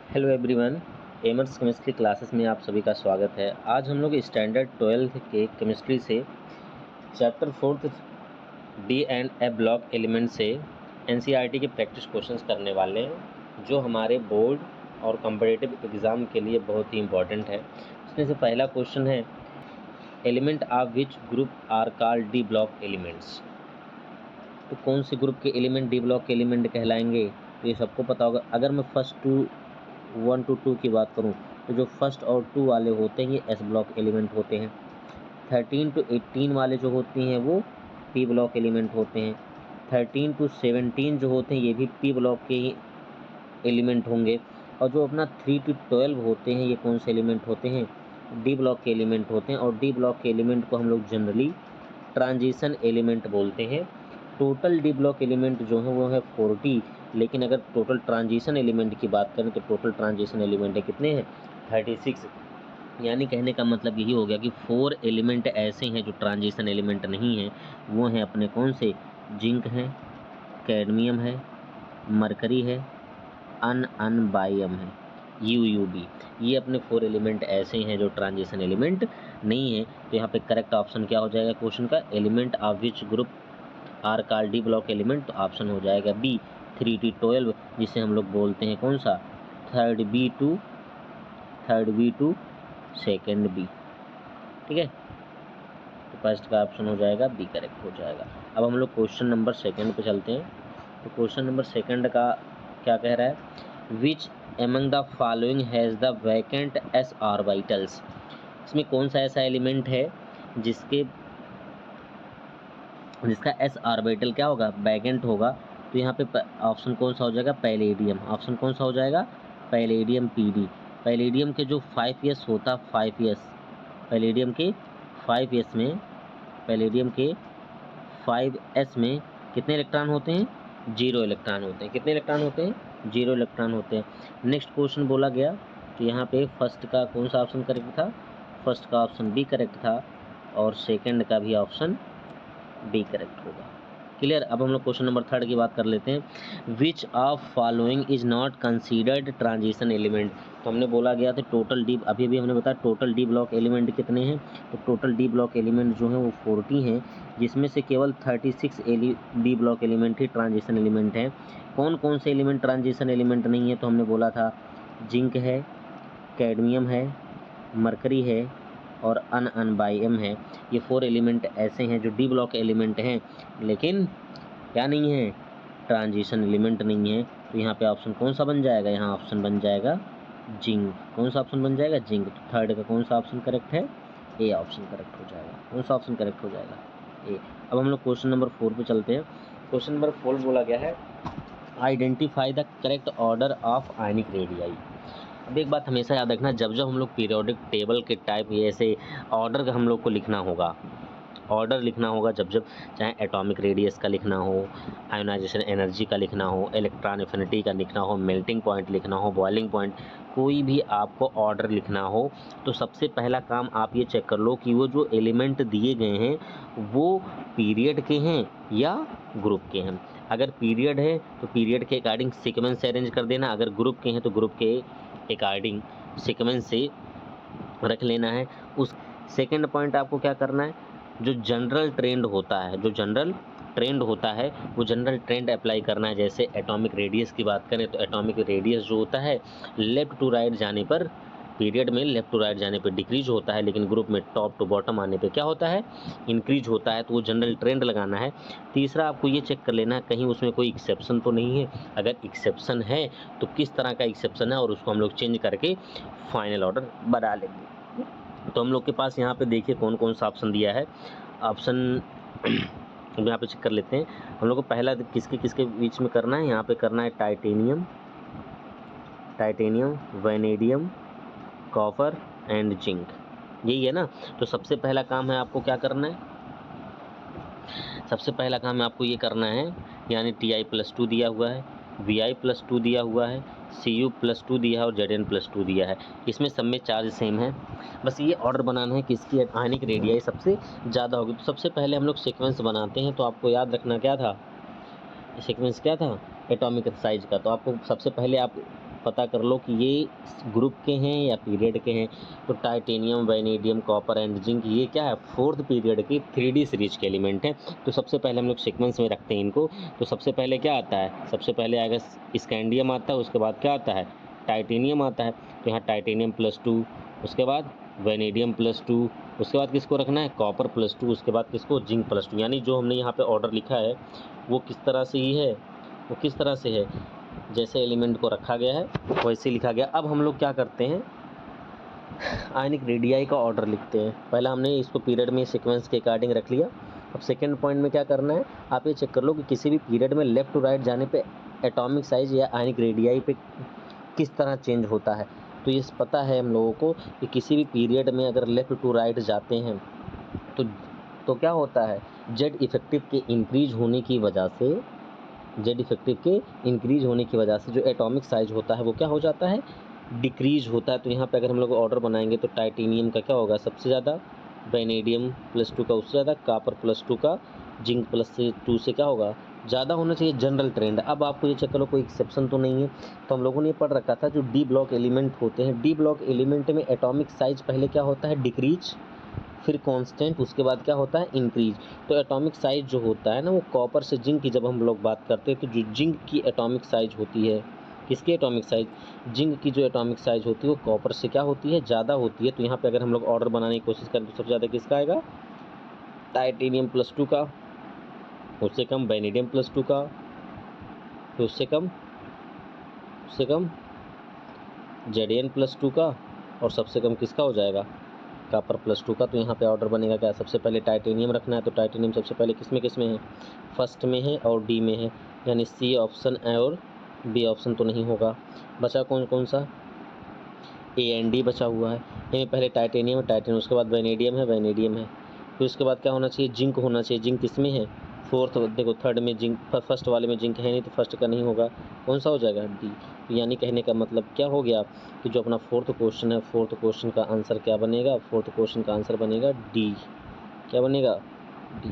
Hello everyone, एमर्स chemistry classes में आप सभी का स्वागत है। आज हम लोग स्टैंडर्ड 12th के केमिस्ट्री से chapter 4th D and A block element से एनसीईआरटी के प्रैक्टिस क्वेश्चंस करने वाले हैं, जो हमारे बोर्ड और कॉम्पिटिटिव एग्ज़ाम के लिए बहुत ही इम्पॉर्टेंट है। इसमें से पहला क्वेश्चन है, element of which group are called D block elements. तो कौन से ग्रुप के एलिमेंट डी ब्लॉक के एलिमेंट कहलाएंगे, तो ये सबको पता होगा। अगर मैं फर्स्ट 1 to 2 की बात करूं, तो जो फर्स्ट और 2 वाले होते हैं ये एस ब्लॉक एलिमेंट होते हैं। 13 to 18 वाले जो होते हैं वो पी ब्लॉक एलिमेंट होते हैं। 13 to 17 जो होते हैं ये भी पी ब्लॉक के ही एलिमेंट होंगे। और जो अपना 3 to 12 होते हैं ये कौन से एलिमेंट होते हैं, डी ब्लॉक के एलिमेंट होते हैं। और डी ब्लॉक के एलिमेंट को हम लोग जनरली ट्रांजिशन एलिमेंट बोलते हैं। टोटल डी ब्लॉक एलिमेंट जो है वो है 40, लेकिन अगर टोटल ट्रांजिशन एलिमेंट की बात करें तो टोटल ट्रांजिशन एलिमेंट है कितने हैं, 36। यानी कहने का मतलब यही हो गया कि 4 एलिमेंट ऐसे हैं जो ट्रांजिशन एलिमेंट नहीं हैं। वो हैं अपने कौन से, जिंक है, कैडमियम है, मरकरी है, अनबारियम है, यूयूबी। ये अपने 4 एलिमेंट ऐसे हैं जो ट्रांजिशन एलिमेंट नहीं है। तो यहाँ पे करेक्ट ऑप्शन क्या हो जाएगा क्वेश्चन का, element of which group are called D block element. तो ऑप्शन हो जाएगा बी, 3 to 12, जिसे हम लोग बोलते हैं कौन सा, third B to second B. ठीक है, तो फर्स्ट का ऑप्शन हो जाएगा बी, करेक्ट हो जाएगा। अब हम लोग क्वेश्चन नंबर सेकंड पे चलते हैं। तो क्वेश्चन नंबर सेकंड का क्या कह रहा है, which among the following has the vacant S orbitals. इसमें कौन सा ऐसा एलिमेंट है जिसका एस ऑर्बिटल क्या होगा, वैकेंट होगा। तो यहाँ पे ऑप्शन कौन सा हो जाएगा, पैलेडियम। ऑप्शन कौन सा हो जाएगा, पैलेडियम पीडी। पैलेडियम के जो 5s होता, 5s पैलेडियम के 5s में, पैलेडियम के 5s में कितने इलेक्ट्रॉन होते हैं, 0 इलेक्ट्रॉन होते हैं। कितने इलेक्ट्रॉन होते हैं, 0 इलेक्ट्रॉन होते हैं। नेक्स्ट क्वेश्चन बोला गया, तो यहाँ पे फर्स्ट का कौन सा ऑप्शन करेक्ट था, फर्स्ट का ऑप्शन बी करेक्ट था, और सेकंड का भी ऑप्शन बी करेक्ट होगा। क्लियर। अब हम लोग क्वेश्चन नंबर थर्ड की बात कर लेते हैं, which of following is not considered transition element. तो हमने बोला गया था टोटल डी, अभी भी हमने बताया टोटल डी ब्लॉक एलिमेंट कितने हैं। तो टोटल डी ब्लॉक एलिमेंट जो हैं वो 40 हैं, जिसमें से केवल 36 डी ब्लॉक एलिमेंट ही ट्रांजिशन एलिमेंट हैं। कौन कौन से एलिमेंट ट्रांजिशन एलिमेंट नहीं है, तो हमने बोला था जिंक है, कैडमियम है, मरकरी है, और अनबारियम है। ये 4 एलिमेंट ऐसे हैं जो डी ब्लॉक एलिमेंट हैं, लेकिन क्या नहीं है, ट्रांजिशन एलिमेंट नहीं है। तो यहाँ पे ऑप्शन कौन सा बन जाएगा, यहाँ ऑप्शन बन जाएगा जिंक। कौन सा ऑप्शन बन जाएगा, जिंक। तो थर्ड का कौन सा ऑप्शन करेक्ट है, ए ऑप्शन करेक्ट हो जाएगा। कौन सा ऑप्शन करेक्ट हो जाएगा, ए। अब हम लोग क्वेश्चन नंबर 4 पे चलते हैं। क्वेश्चन नंबर 4 बोला गया है, identify the correct order of ionic radii. अब एक बात हमेशा याद रखना, जब जब हम लोग पीरियोडिक टेबल के टाइप ये ऐसे ऑर्डर का हम लोग को लिखना होगा, ऑर्डर लिखना होगा, जब जब चाहे एटॉमिक रेडियस का लिखना हो, आयोनाइजेशन एनर्जी का लिखना हो, इलेक्ट्रॉन एफिनिटी का लिखना हो, मेल्टिंग पॉइंट लिखना हो, बॉइलिंग पॉइंट, कोई भी आपको ऑर्डर लिखना हो, तो सबसे पहला काम आप ये चेक कर लो कि वो जो एलिमेंट दिए गए हैं वो पीरियड के हैं या ग्रुप के हैं। अगर पीरियड है तो पीरियड के अकॉर्डिंग सीक्वेंस से अरेंज कर देना, अगर ग्रुप के हैं तो ग्रुप के अकॉर्डिंग सीक्वेंस से रख लेना है। उस सेकंड पॉइंट आपको क्या करना है, जो जनरल ट्रेंड होता है, जो जनरल ट्रेंड होता है वो जनरल ट्रेंड अप्लाई करना है। जैसे एटॉमिक रेडियस की बात करें तो एटॉमिक रेडियस जो होता है लेफ़्ट टू राइट जाने पर, पीरियड में लेफ़्ट टू राइट जाने पर डिक्रीज होता है, लेकिन ग्रुप में टॉप टू बॉटम आने पे क्या होता है, इंक्रीज होता है। तो वो जनरल ट्रेंड लगाना है। तीसरा आपको ये चेक कर लेना है कहीं उसमें कोई एक्सेप्शन तो नहीं है। अगर एक्सेप्शन है तो किस तरह का एक्सेप्शन है, और उसको हम लोग चेंज करके फाइनल ऑर्डर बना लेंगे। तो हम लोग के पास यहाँ पे देखिए कौन कौन सा ऑप्शन दिया है। ऑप्शन हम यहाँ पे चेक कर लेते हैं। हम लोग को पहला किसके किसके बीच में करना है, यहाँ पे करना है titanium, vanadium, copper and zinc, यही है ना। तो सबसे पहला काम है आपको क्या करना है, सबसे पहला काम है आपको ये करना है, यानी Ti+2 दिया हुआ है, Vi+2 दिया हुआ है, Cu+2 दिया है और Zn+2 दिया है। इसमें सब में चार्ज सेम है। बस ये ऑर्डर बनाना है किसकी आयनिक रेडियाई सबसे ज़्यादा होगी। तो सबसे पहले हम लोग सीक्वेंस बनाते हैं। तो आपको याद रखना क्या था, सीक्वेंस क्या था, एटॉमिक साइज का। तो आपको सबसे पहले आप पता कर लो कि ये ग्रुप के हैं या पीरियड के हैं। तो titanium, vanadium, copper and zinc ये क्या है, 4th पीरियड की 3D सीरीज के एलिमेंट हैं। तो सबसे पहले हम लोग सीक्वेंस में रखते हैं इनको। तो सबसे पहले क्या आता है, सबसे पहले आएगा स्कैंडियम आता है, उसके बाद क्या आता है, टाइटेनियम आता है। तो यहाँ टाइटेनियम +2, उसके बाद वैनेडियम +2, उसके बाद किसको रखना है, कॉपर +2, उसके बाद किसको, जिंक +2। यानी जो हमने यहाँ पे ऑर्डर लिखा है वो किस तरह से ही है, वो किस तरह से है, जैसे एलिमेंट को रखा गया है वैसे लिखा गया। अब हम लोग क्या करते हैं, आयनिक रेडियाई का ऑर्डर लिखते हैं। पहला हमने इसको पीरियड में सीक्वेंस के अकॉर्डिंग रख लिया। अब सेकंड पॉइंट में क्या करना है, आप ये चेक कर लो कि किसी भी पीरियड में लेफ्ट टू राइट जाने पे एटॉमिक साइज या आयनिक रेडियाई पे किस तरह चेंज होता है। तो ये पता है हम लोगों को कि किसी भी पीरियड में अगर लेफ्ट टू राइट जाते हैं तो क्या होता है, जेड इफेक्टिव के इंक्रीज होने की वजह से, जेड इफेक्टिव के इंक्रीज होने की वजह से जो एटॉमिक साइज होता है वो क्या हो जाता है, डिक्रीज होता है। तो यहाँ पे अगर हम लोग ऑर्डर बनाएंगे तो टाइटेनियम का क्या होगा सबसे ज़्यादा, वैनेडियम +2 का उससे ज़्यादा, कॉपर +2 का, जिंक +2 से क्या होगा, ज़्यादा होना चाहिए, जनरल ट्रेंड। अब आपको ये चेक करो कोई एक्सेप्शन तो नहीं है। तो हम लोगों ने पढ़ रखा था जो डी ब्लॉक एलिमेंट होते हैं, डी ब्लॉक एलिमेंट में एटॉमिक साइज पहले क्या होता है, डिक्रीज, फिर कांस्टेंट, उसके बाद क्या होता है, इंक्रीज। तो एटॉमिक साइज जो होता है ना वो कॉपर से जिंक की जब हम लोग बात करते हैं तो जो जिंक की एटॉमिक साइज होती है, किसकी एटॉमिक साइज, जिंक की जो एटॉमिक साइज होती है वो कॉपर से क्या होती है, ज़्यादा होती है। तो यहाँ पे अगर हम लोग ऑर्डर बनाने की कोशिश करें तो सबसे ज़्यादा किसका आएगा, टाइटेनियम +2 का, उससे कम वैनेडियम +2 का, तो उससे कम जेडियन +2 का, और सबसे कम किसका हो जाएगा, कॉपर +2 का। तो यहाँ पे ऑर्डर बनेगा क्या, सबसे पहले टाइटेनियम रखना है। तो टाइटेनियम सबसे पहले किस में है, फर्स्ट में है और डी में है, यानी सी ऑप्शन है और बी ऑप्शन तो नहीं होगा। बचा कौन सा, ए एंड डी बचा हुआ है। इनमें पहले टाइटेनियम उसके बाद वैनेडियम है, फिर उसके बाद क्या होना चाहिए, जिंक होना चाहिए। जिंक किस में है, फोर्थ, देखो थर्ड में जिंक, फर्स्ट वाले में जिंक है नहीं तो फर्स्ट का नहीं होगा, कौन सा हो जाएगा, डी। यानी कहने का मतलब क्या हो गया कि जो अपना फोर्थ क्वेश्चन है, फोर्थ क्वेश्चन का आंसर क्या बनेगा, फोर्थ क्वेश्चन का आंसर बनेगा डी। क्या बनेगा, डी।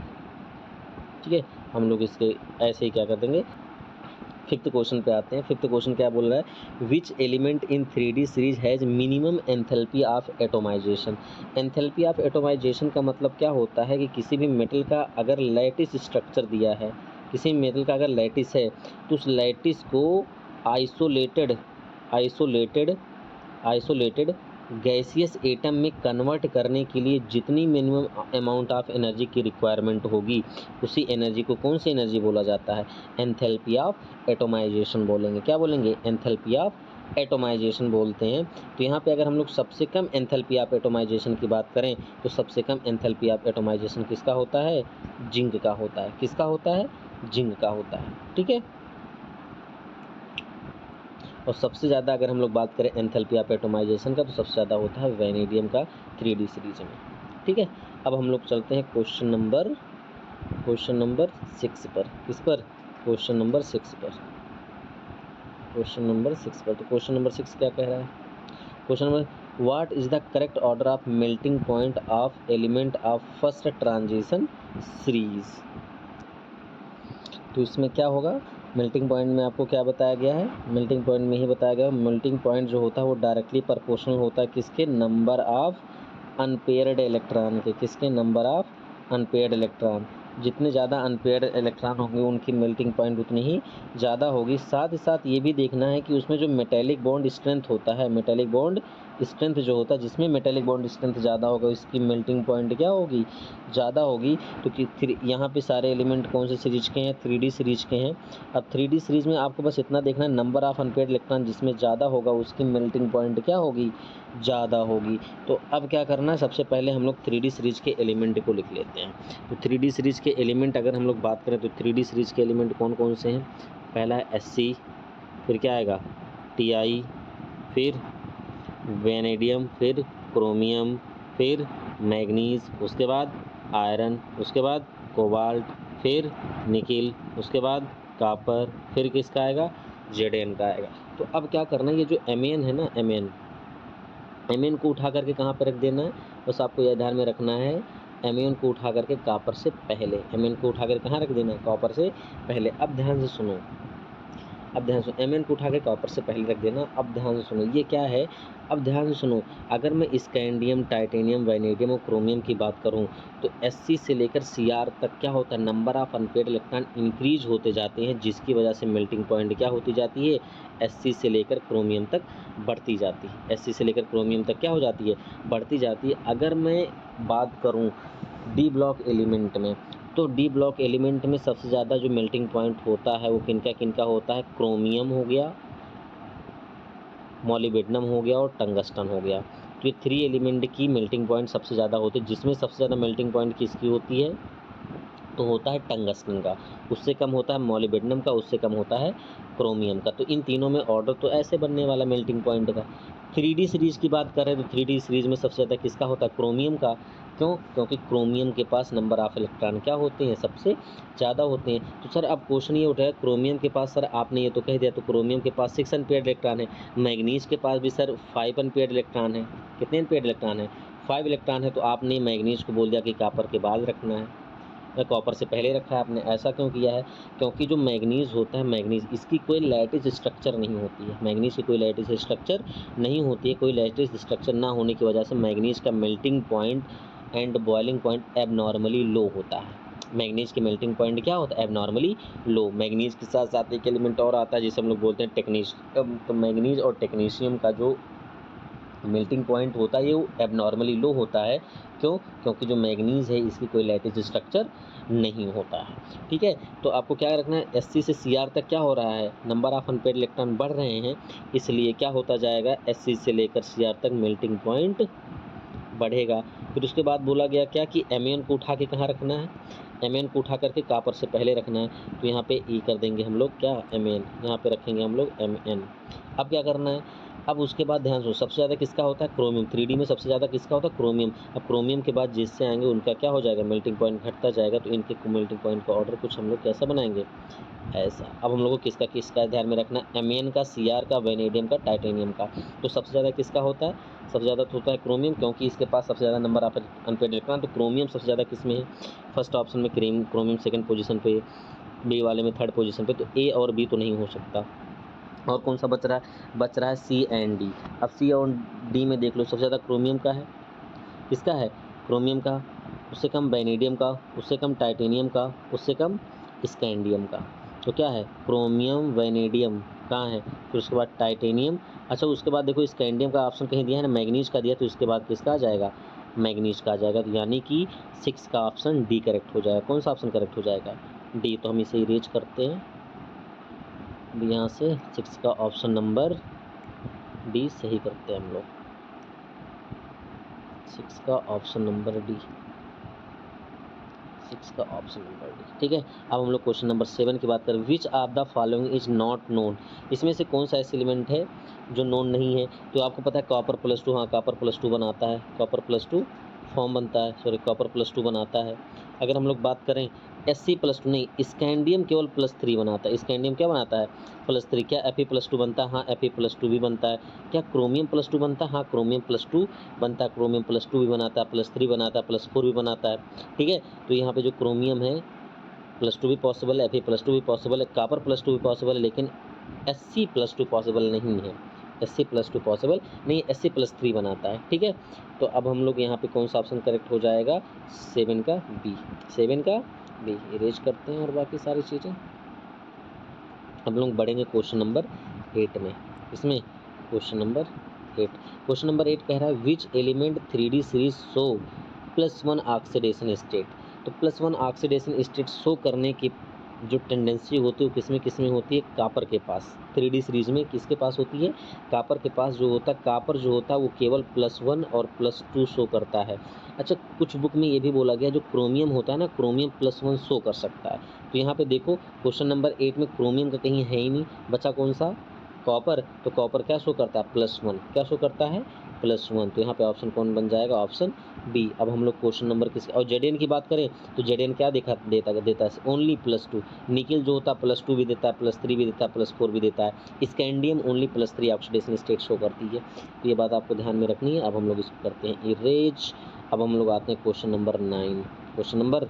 ठीक है, हम लोग इसके ऐसे ही क्या कर देंगे। फिफ्थ क्वेश्चन पे आते हैं। फिफ्थ क्वेश्चन क्या बोल रहा है, which element in 3D series has minimum enthalpy of atomization. Enthalpy of atomization का मतलब क्या होता है कि किसी भी मेटल का अगर लैटिस स्ट्रक्चर दिया है, किसी मेटल का अगर लैटिस है तो उस लैटिस को आइसोलेटेड गैसियस एटम में कन्वर्ट करने के लिए जितनी मिनिमम अमाउंट ऑफ एनर्जी की रिक्वायरमेंट होगी उसी एनर्जी को कौन सी एनर्जी बोला जाता है, एंथैल्पी ऑफ एटोमाइजेशन बोलेंगे। क्या बोलेंगे, एंथैल्पी ऑफ एटोमाइजेशन बोलते हैं। तो यहाँ पे अगर हम लोग सबसे कम एंथैल्पी ऑफ एटोमाइजेशन की बात करें तो सबसे कम एंथैल्पी ऑफ एटोमाइजेशन किसका होता है, जिंक का होता है। किसका होता है, जिंक का होता है। ठीक है, और सबसे ज़्यादा अगर हम लोग बात करें एंथैल्पी ऑफ एटोमाइजेशन का तो सबसे ज़्यादा होता है वैनेडियम का 3D सीरीज में। ठीक है, अब हम लोग चलते हैं क्वेश्चन नंबर 6 पर। किस पर, क्वेश्चन नंबर 6 पर। तो क्वेश्चन नंबर 6 क्या कह रहा है, question number, what is the correct order of melting point of element of first transition series. तो इसमें क्या होगा, मेल्टिंग पॉइंट में आपको क्या बताया गया है, मेल्टिंग पॉइंट में ही बताया गया, मेल्टिंग पॉइंट जो होता है वो डायरेक्टली प्रोपोर्शनल होता है किसके, नंबर ऑफ अनपेयर्ड इलेक्ट्रॉन के। किसके, नंबर ऑफ अनपेयर्ड इलेक्ट्रॉन। जितने ज़्यादा अनपेयर्ड इलेक्ट्रॉन होंगे उनकी मेल्टिंग पॉइंट उतनी ही ज़्यादा होगी। साथ ही साथ ये भी देखना है कि उसमें जो मेटेलिक बॉन्ड स्ट्रेंथ होता है, मेटेलिक बॉन्ड स्ट्रेंथ जो होता है, जिसमें मेटेलिक बॉन्ड स्ट्रेंथ ज़्यादा होगा उसकी मेल्टिंग पॉइंट क्या होगी, ज़्यादा होगी। तो यहाँ पे सारे एलिमेंट कौन से सीरीज के हैं, 3D सीरीज के हैं। अब 3D सीरीज में आपको बस इतना देखना है, नंबर ऑफ अनपेयर्ड इलेक्ट्रॉन जिसमें ज़्यादा होगा उसकी मेल्टिंग पॉइंट क्या होगी, ज़्यादा होगी। तो अब क्या करना है, सबसे पहले हम लोग 3D सीरीज के एलिमेंट को लिख लेते हैं। तो 3D सीरीज के एलिमेंट अगर हम लोग बात करें तो 3D सीरीज के एलिमेंट कौन कौन से हैं, पहला है Sc, फिर क्या आएगा Ti, फिर वेनेडियम, फिर क्रोमियम, फिर मैग्नीज, उसके बाद आयरन, उसके बाद कोबाल्ट, फिर निकिल, उसके बाद कॉपर, फिर किसका आएगा, जेडेन का आएगा। तो अब क्या करना है, ये जो एमएन है ना, एमएन को उठा करके कहाँ पर रख देना है, बस आपको यह ध्यान में रखना है, एमएन को उठा करके कॉपर से पहले, एमएन को उठा कर कहाँ रख देना है, कॉपर से पहले। अब ध्यान से सुनो, अब ध्यान सुनो, Mn को उठा के कॉपर से पहले रख देना। अब ध्यान से सुनो ये क्या है, अब ध्यान से सुनो, अगर मैं स्कैंडियम, टाइटेनियम, वैनेडियम और क्रोमियम की बात करूं तो Sc से लेकर Cr तक क्या होता है, number of unpaired electron increase होते जाते हैं, जिसकी वजह से मेल्टिंग पॉइंट क्या होती जाती है, Sc से लेकर क्रोमियम तक बढ़ती जाती है। Sc से लेकर क्रोमियम तक क्या हो जाती है, बढ़ती जाती है। अगर मैं बात करूं डी ब्लॉक एलिमेंट में, तो डी ब्लॉक एलिमेंट में सबसे ज़्यादा जो मेल्टिंग पॉइंट होता है वो किनका किनका होता है, क्रोमियम हो गया, मॉलिब्डेनम हो गया और टंगस्टन हो गया। तो ये 3 एलिमेंट की मेल्टिंग पॉइंट सबसे ज़्यादा होती है। जिसमें सबसे ज़्यादा मेल्टिंग पॉइंट किसकी होती है, तो होता है टंगस्टन का, उससे कम होता है मॉलिब्डेनम का, उससे कम होता है क्रोमियम का। तो इन तीनों में ऑर्डर तो ऐसे बनने वाला मेल्टिंग पॉइंट का। 3D सीरीज़ की बात करें तो 3D सीरीज़ में सबसे ज़्यादा किसका होता है, क्रोमियम का। क्यों, क्योंकि क्रोमियम के पास नंबर ऑफ इलेक्ट्रॉन क्या होते हैं, सबसे ज़्यादा होते हैं। तो सर अब क्वेश्चन ये उठा है, क्रोमियम के पास, सर आपने ये तो कह दिया, तो क्रोमियम के पास 6 अनपेयर्ड इलेक्ट्रॉन है। मैग्नीज के पास भी सर 5 अनपेयर्ड इलेक्ट्रॉन है। कितने अनपेयर्ड इलेक्ट्रॉन है, 5 इलेक्ट्रॉन है। तो आपने मैग्नीज को बोल दिया कि कॉपर के बाद रखना है, कॉपर से पहले रखा है आपने। ऐसा क्यों किया है, क्योंकि जो मैग्नीज होता है, मैग्नीज इसकी कोई लैटिस स्ट्रक्चर नहीं होती है। मैग्नीज की कोई लैटिस स्ट्रक्चर नहीं होती है। कोई लैटिस स्ट्रक्चर ना होने की वजह से मैग्नीज का melting point and boiling point abnormally low होता है। मैग्नीज के मेल्टिंग पॉइंट क्या होता है, एबनॉर्मली लो। मैग्नीज के साथ साथ एक एलिमेंट और आता है जिसे हम लोग बोलते हैं टेक्नीशियम। तो मैग्नीज और टेक्नीशियम का जो मेल्टिंग पॉइंट होता है ये एबनॉर्मली लो होता है। क्यों, क्योंकि जो मैग्नीज है इसकी कोई लैटिस स्ट्रक्चर नहीं होता है। ठीक है, तो आपको क्या रखना है, Sc से Cr तक क्या हो रहा है, नंबर ऑफ अनपेयर्ड इलेक्ट्रॉन बढ़ रहे हैं, इसलिए क्या होता जाएगा, Sc से लेकर Cr तक मेल्टिंग पॉइंट बढ़ेगा। फिर उसके बाद बोला गया क्या कि Mn को उठा के कहाँ रखना है, Mn को उठा करके कॉपर से पहले रखना है। तो यहाँ पे E कर देंगे हम लोग क्या, Mn, यहाँ पे रखेंगे हम लोग Mn। अब क्या करना है, अब उसके बाद ध्यान से, सबसे ज़्यादा किसका होता है, क्रोमियम। 3D में सबसे ज़्यादा किसका होता है, क्रोमियम। अब क्रोमियम के बाद जिससे आएंगे उनका क्या हो जाएगा, मेल्टिंग पॉइंट घटता जाएगा। तो इनके मेल्टिंग पॉइंट का ऑर्डर कुछ हम लोग कैसा बनाएंगे, ऐसा। अब हम लोग को किसका किसका ध्यान में रखना, Mn का, Cr का, वेनेडियम का, टाइटेनियम का। तो सबसे ज़्यादा किसका होता है, सबसे ज़्यादा तो होता है क्रोमियम, क्योंकि इसके पास सबसे ज़्यादा नंबर ऑफ अनपेयर्ड इलेक्ट्रॉन। तो क्रोमियम सबसे ज़्यादा किस में है, फर्स्ट ऑप्शन में क्रोमियम सेकंड पोजीशन पे, बी वाले में थर्ड पोजीशन पे। तो ए और बी तो नहीं हो सकता। और कौन सा बच रहा है, बच रहा है सी एंड डी। अब सी और डी में देख लो, सबसे ज़्यादा क्रोमियम का है, किसका है, क्रोमियम का, उससे कम वैनेडियम का, उससे कम टाइटेनियम का, उससे कम स्कैंडियम का। तो क्या है, क्रोमियम, वैनेडियम कहाँ है, फिर उसके बाद टाइटेनियम। अच्छा उसके बाद देखो स्कैंडियम का ऑप्शन कहीं दिया है ना, मैग्नीज का दिया, तो इसके बाद किसका आ जाएगा, मैग्नीज का आ जाएगा। तो यानी कि 6 का ऑप्शन डी करेक्ट हो जाएगा। कौन सा ऑप्शन करेक्ट हो जाएगा, डी। तो हम इसे इरेज करते हैं यहाँ से, 6 का ऑप्शन नंबर डी सही करते हैं हम लोग, 6 का ऑप्शन नंबर डी, 6 का ऑप्शन नंबर डी। ठीक है, अब हम लोग क्वेश्चन नंबर 7 की बात करें। विच of the following is not known, इसमें से कौन सा ऐसा एलिमेंट है जो नोन नहीं है। तो आपको पता है कॉपर प्लस 2, हाँ कॉपर प्लस 2 बनाता है, कॉपर प्लस 2 फॉर्म बनता है, सॉरी कॉपर प्लस 2 बनाता है। अगर हम लोग बात करें Sc प्लस 2 नहीं, स्कैंडियम केवल +3 बनाता है। स्कैंडियम क्या बनाता है, +3। क्या Fe प्लस 2 बनता है, हाँ Fe प्लस 2 भी बनता है। क्या क्रोमियम प्लस 2 बनता है, हाँ क्रोमियम प्लस 2 बनता है। क्रोमियम प्लस 2 भी बनाता है, +3 बनाता है, +4 भी बनाता है। ठीक है, तो यहाँ पे जो क्रोमियम है +2 भी पॉसिबल है, Fe प्लस 2 भी पॉसिबल है, कॉपर प्लस 2 भी पॉसिबल है, लेकिन Sc प्लस 2 पॉसिबल नहीं है। Sc प्लस 2 पॉसिबल नहीं, Sc प्लस 3 बनाता है। ठीक है, तो अब हम लोग यहाँ पे कौन सा ऑप्शन करेक्ट हो जाएगा, 7 का बी, 7 का बी। इरेज करते हैं और बाकी सारी चीज़ें। हम लोग बढ़ेंगे क्वेश्चन नंबर 8 में। इसमें क्वेश्चन नंबर 8, क्वेश्चन नंबर 8 कह रहा है which element 3D series show +1 oxidation state. तो +1 ऑक्सीडेशन स्टेट शो करने की जो टेंडेंसी होती है वो किसमें किसमें होती है, कॉपर के पास। 3D सीरीज में किसके पास होती है, कॉपर के पास जो होता है। कॉपर जो होता है वो केवल +1 और +2 शो करता है। अच्छा कुछ बुक में ये भी बोला गया जो क्रोमियम होता है ना, क्रोमियम +1 शो कर सकता है। तो यहाँ पे देखो क्वेश्चन नंबर 8 में क्रोमियम का कहीं है ही नहीं, बचा कौन सा, कॉपर। तो कॉपर क्या शो करता है, +1, क्या शो करता है, +1। तो यहाँ पे ऑप्शन कौन बन जाएगा, ऑप्शन बी। अब हम लोग क्वेश्चन नंबर किस, और Zn की बात करें तो Zn क्या देता है ओनली +2। निकिल जो होता है +2 भी देता है, +3 भी देता है, +4 भी देता है। Scandium only +3 oxidation state show करती है। तो ये बात आपको ध्यान में रखनी है। अब हम लोग इसको करते हैं इरेज। अब हम लोग आते हैं question number 9, question number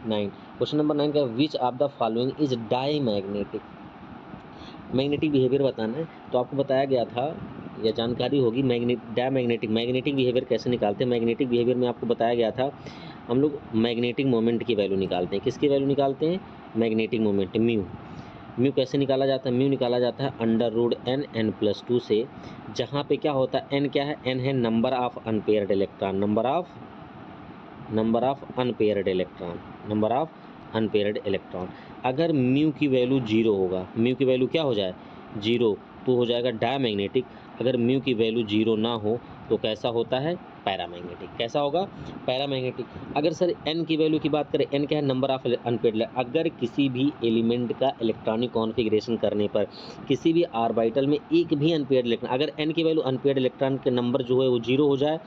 9, question number 9 का which of the following is diamagnetic. Magnetic behaviour बताना है। तो आपको बताया गया था या जानकारी होगी मैग्नेटिक बिहेवियर कैसे निकालते हैं। मैग्नेटिक बिहेवियर में आपको बताया गया था हम लोग मैग्नेटिक मोमेंट की वैल्यू निकालते हैं। किसकी वैल्यू निकालते हैं? मैग्नेटिक मोमेंट म्यू कैसे निकाला जाता है? म्यू निकाला जाता है √n+2 से, जहाँ पे क्या होता है, n क्या है? n है number of unpaired electron, number of unpaired electron. अगर म्यू की वैल्यू 0 होगा, म्यू की वैल्यू क्या हो जाए? 0, तो हो जाएगा डायमैग्नेटिक। अगर म्यू की वैल्यू 0 ना हो तो कैसा होता है? पैरामैग्नेटिक। कैसा होगा? पैरामैग्नेटिक। अगर सर n की वैल्यू की बात करें, n क्या है? Number of unpaired. अगर किसी भी एलिमेंट का इलेक्ट्रॉनिक कॉन्फ़िगरेशन करने पर किसी भी ऑर्बिटल में एक भी अनपेयर्ड इलेक्ट्रॉन, अगर n की वैल्यू अनपेयर्ड इलेक्ट्रॉन के नंबर जो है वो 0 हो जाए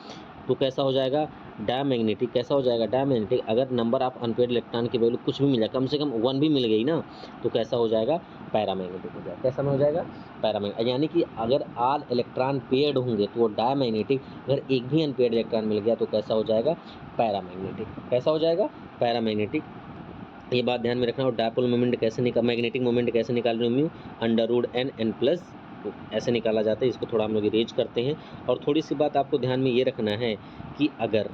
तो कैसा हो जाएगा? डायमैग्नेटिक। कैसा हो जाएगा? डायमैग्नेटिक। अगर नंबर ऑफ अनपेयर्ड इलेक्ट्रॉन की वैल्यू कुछ भी मिला, कम से कम 1 भी मिल गई ना, तो कैसा हो जाएगा? पैरामैग्नेटिक हो जाएगा। कैसा हो जाएगा? पैरामैग्नेटिक। यानी कि अगर ऑल इलेक्ट्रॉन पेयर्ड होंगे तो वो डायमैग्नेटिक, अगर एक भी अनपेयर्ड इलेक्ट्रॉन मिल गया तो कैसा हो जाएगा? पैरामैग्नेटिक। कैसा हो जाएगा? पैरामैग्नेटिक। ये बात ध्यान में रखना। और डायपोल मोमेंट कैसे मैग्नेटिक मोमेंट कैसे निकाल रहे हो? म्यू √n+, तो ऐसे निकाला जाता है। इसको थोड़ा हम लोग इरेज करते हैं। और थोड़ी सी बात आपको ध्यान में ये रखना है कि अगर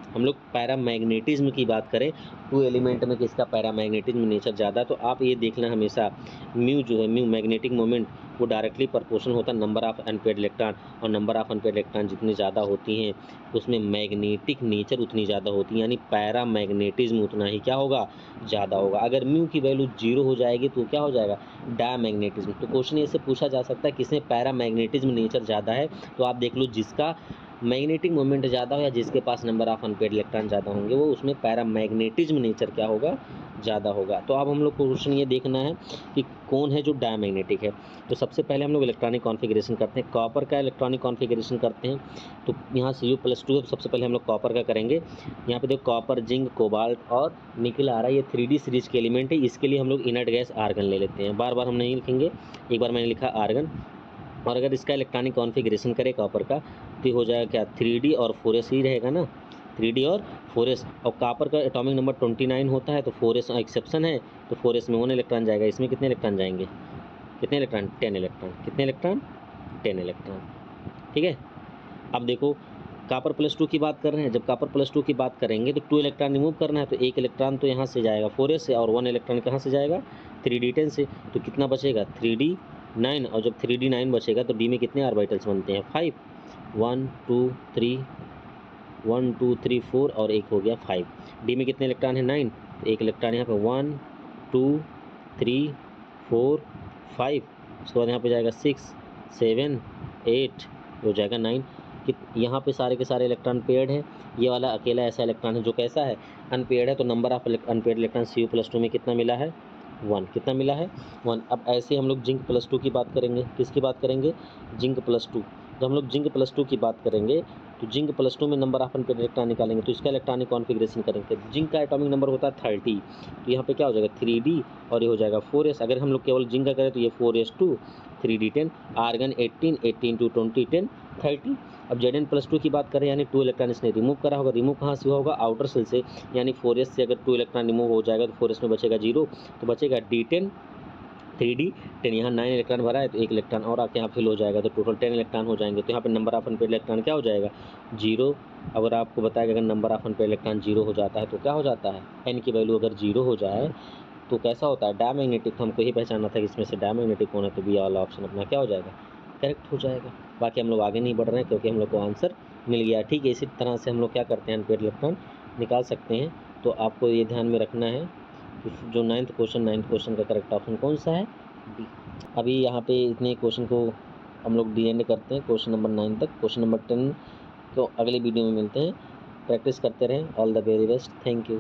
हम लोग पैरामैग्नेटिज्म की बात करें, टू एलिमेंट में किसका पैरामैग्नेटिज्म नेचर ज़्यादा, तो आप ये देखना हमेशा म्यू जो है, म्यू मैग्नेटिक मोमेंट, वो डायरेक्टली प्रोपोर्शनल होता है नंबर ऑफ अनपेयर्ड इलेक्ट्रॉन। और नंबर ऑफ अनपेयर्ड इलेक्ट्रॉन जितनी ज़्यादा होती हैं उसमें मैग्नेटिक नेचर उतनी ज़्यादा होती है, यानी पैरामैग्नेटिज्म उतना ही क्या होगा? ज़्यादा होगा। अगर म्यू की वैल्यू 0 हो जाएगी तो क्या हो जाएगा? डायमैग्नेटिज्म। तो क्वेश्चन ऐसे पूछा जा सकता है किसमें पैरामैग्नेटिज्म नेचर ज़्यादा है, तो आप देख लो जिसका मैग्नेटिक मोमेंट ज़्यादा हो या जिसके पास नंबर ऑफ अनपेयर्ड इलेक्ट्रॉन ज़्यादा होंगे वो उसमें पैरामैग्नेटिज्म नेचर क्या होगा? ज़्यादा होगा। तो अब हम लोग को क्वेश्चन ये देखना है कि कौन है जो डायमैग्नेटिक है। तो सबसे पहले हम लोग इलेक्ट्रॉनिक कॉन्फ़िगरेशन करते हैं। कॉपर का इलेक्ट्रॉनिक कॉन्फ़िगरेशन करते हैं। तो यहाँ Cu+2 है, तो सबसे पहले हम लोग कॉपर का करेंगे। यहाँ पे देखो कॉपर, जिंक, कोबाल्ट और निकल आ रहा है। ये 3D सीरीज के एलिमेंट है। इसके लिए हम लोग इनर्ट गैस आर्गन ले लेते हैं। बार बार हम नहीं लिखेंगे, एक बार मैंने लिखा आर्गन। और अगर इसका इलेक्ट्रॉनिक कॉन्फ़िगरेशन करें कॉपर का, तो हो जाएगा क्या? 3D और 4s ही रहेगा ना, 3D और 4s। और कॉपर का एटॉमिक नंबर 29 होता है, तो 4s एक्सेप्शन है, तो 4s में 1 इलेक्ट्रॉन जाएगा। इसमें कितने इलेक्ट्रॉन जाएंगे? कितने इलेक्ट्रॉन? 10 इलेक्ट्रॉन। कितने इलेक्ट्रॉन? 10 इलेक्ट्रॉन। ठीक है। अब देखो Cu+2 की बात कर रहे हैं। जब Cu+2 की बात करेंगे तो 2 इलेक्ट्रॉन रिमूव करना है, तो 1 इलेक्ट्रॉन तो यहाँ से जाएगा 4s से, और 1 इलेक्ट्रॉन कहाँ से जाएगा? 3D10 से। तो कितना बचेगा? 3D9। और जब 3D9 बचेगा तो D में कितने ऑर्बिटल्स बनते हैं? 5। 1 2 3 1 2 3 4 और एक हो गया 5। D में कितने इलेक्ट्रॉन है? 9। तो 1 इलेक्ट्रॉन यहाँ पे 1 2 3 4 5। उसके बाद यहाँ पे जाएगा 6 7 8, हो जाएगा 9। कि यहाँ पे सारे के सारे इलेक्ट्रॉन पेयर्ड हैं। ये वाला अकेला ऐसा इलेक्ट्रॉन है जो कैसा है? अनपेयर्ड है। तो number of unpaired electron Cu+2 में कितना मिला है? 1। कितना मिला है? 1। अब ऐसे हम लोग जिंक+2 की बात करेंगे। किसकी बात करेंगे? जिंक+2। जब हम लोग जिंक+2 की बात करेंगे तो जिंक+2 में नंबर ऑफ अनपेयर्ड इलेक्ट्रॉन निकालेंगे, तो इसका इलेक्ट्रॉनिक कॉन्फ़िगरेशन करेंगे। जिंक का एटॉमिक नंबर होता है 30, तो यहाँ पे क्या हो जाएगा? 3D और ये हो जाएगा 4s। अगर हम लोग केवल जिंक का करें तो ये 4s2 3D10। आर्गन 18 18 2 20 10 30। अब Zn+2 की बात करें, यानी 2 इलेक्ट्रॉन इसने रिमूव करा होगा। रिमूव कहाँ से हुआ होगा? आउटर सेल से। यानी 4s से अगर 2 इलेक्ट्रॉन रिमूव हो जाएगा तो 4s में बचेगा 0, तो बचेगा D10 3D10। यहाँ 9 इलेक्ट्रॉन भरा है तो 1 इलेक्ट्रॉन और आके यहाँ फिल हो जाएगा, तो टोटल 10 इलेक्ट्रॉन हो जाएंगे। तो यहाँ पे नंबर ऑफ अनपेयर्ड इलेक्ट्रॉन क्या हो जाएगा? 0। अगर आपको बताया कि अगर नंबर ऑफ अनपेयर्ड इलेक्ट्रॉन 0 हो जाता है तो क्या हो जाता है? n की वैल्यू अगर 0 हो जाए तो कैसा होता है? डायमैग्नेटिक। तो हमको ही पहचानना था कि इसमें से डायमैग्नेटिक कौन है, तो बी वाला ऑप्शन अपना क्या हो जाएगा? करेक्ट हो जाएगा। बाकी हम लोग आगे नहीं बढ़ रहे हैं क्योंकि हम लोग को आंसर मिल गया। ठीक है, इसी तरह से हम लोग क्या करते हैं? अनपेयर्ड इलेक्ट्रॉन निकाल सकते हैं। तो आपको ये ध्यान में रखना है कि जो 9th क्वेश्चन का करेक्ट ऑप्शन कौन सा है? डी। अभी यहाँ पे इतने क्वेश्चन को हम लोग डी एंड करते हैं, क्वेश्चन नंबर 9 तक। क्वेश्चन नंबर 10 तो अगले वीडियो में मिलते हैं। प्रैक्टिस करते रहें। All the very best. Thank you.